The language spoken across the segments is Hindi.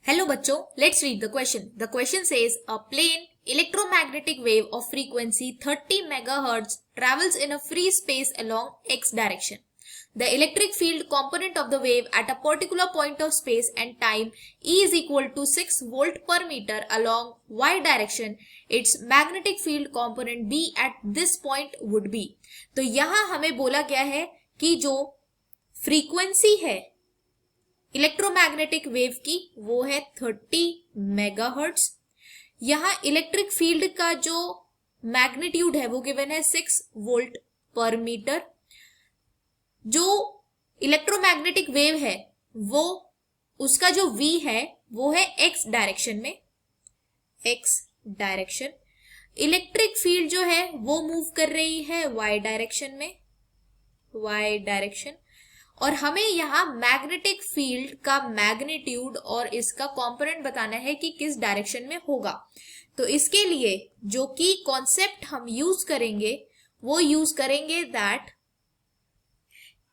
Hello बच्चों, let's read the question. The question says a plane electromagnetic wave of frequency 30 megahertz travels in a free space along x direction. The electric field component of the wave at a particular point of space and time E is equal to 6 volt per meter along y direction. Its magnetic field component B at this point would be. तो यहाँ हमें बोला गया है कि जो फ्रीक्वेंसी है इलेक्ट्रोमैग्नेटिक वेव की वो है 30 मेगाहर्ट्ज। यहाँ इलेक्ट्रिक फील्ड का जो मैग्नीट्यूड है वो गिवन है 6 वोल्ट पर मीटर। जो इलेक्ट्रोमैग्नेटिक वेव है वो उसका जो v है वो है x डायरेक्शन में, x डायरेक्शन। इलेक्ट्रिक फील्ड जो है वो मूव कर रही है y डायरेक्शन में, y डायरेक्शन। और हमें यहाँ मैग्नेटिक फील्ड का मैग्नीट्यूड और इसका कंपोनेंट बताना है कि किस डायरेक्शन में होगा। तो इसके लिए जो की कॉन्सेप्ट हम यूज करेंगे वो यूज करेंगे that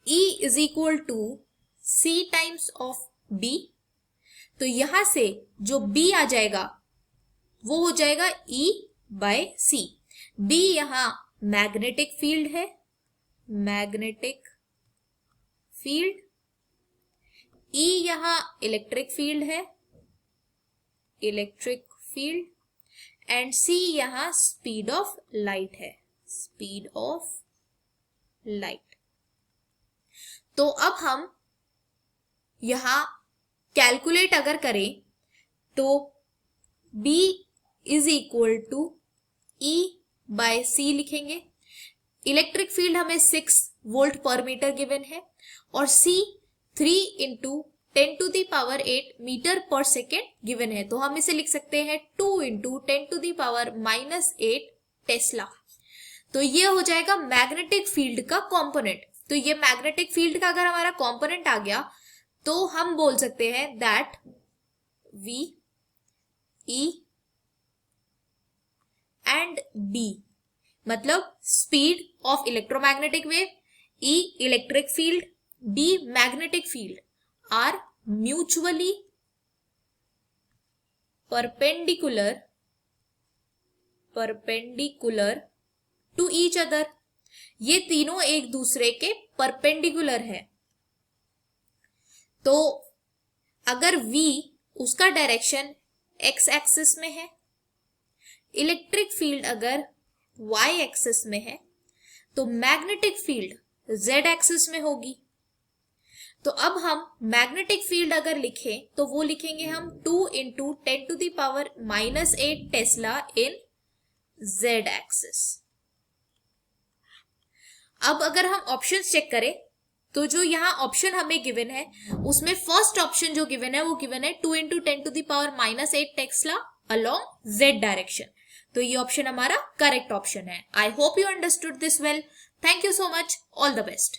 E is equal to C times of B। तो यहां से जो B आ जाएगा वो हो जाएगा E बाय C। B यहां मैग्नेटिक फील्ड है, मैग्नेटिक फील्ड। E यहां इलेक्ट्रिक फील्ड है, इलेक्ट्रिक फील्ड। एंड C यहां स्पीड ऑफ लाइट है, स्पीड ऑफ लाइट। तो अब हम यहां कैलकुलेट अगर करें तो B is equal to E by C लिखेंगे। इलेक्ट्रिक फील्ड हमें 6 वोल्ट पर मीटर गिवन है और C 3 into 10 to the power 8 meter per second given है। तो हम इसे लिख सकते हैं 2 into 10 to the power -8 tesla. तो ये हो जाएगा मैग्नेटिक फील्ड का कंपोनेंट। तो ये मैग्नेटिक फील्ड का अगर हमारा कंपोनेंट आ गया तो हम बोल सकते हैं that V E and B मतलब speed of electromagnetic wave, E electric field, B magnetic field are mutually perpendicular to each other. ये तीनों एक दूसरे के परपेंडिकुलर है। तो अगर V उसका डायरेक्शन x एक्सिस में है, इलेक्ट्रिक फील्ड अगर y एक्सिस में है, तो मैग्नेटिक फील्ड z एक्सिस में होगी। तो अब हम मैग्नेटिक फील्ड अगर लिखें तो वो लिखेंगे हम 2 into 10 to the power -8 tesla in z axis. अब अगर हम ऑप्शंस चेक करें तो जो यहाँ ऑप्शन हमें गिवन है उसमें फर्स्ट ऑप्शन जो गिवन है वो गिवन है 2 into 10 to the power -8 tesla along z direction. तो ये ऑप्शन हमारा करेक्ट ऑप्शन है। I hope you understood this well. Thank you so much. All the best.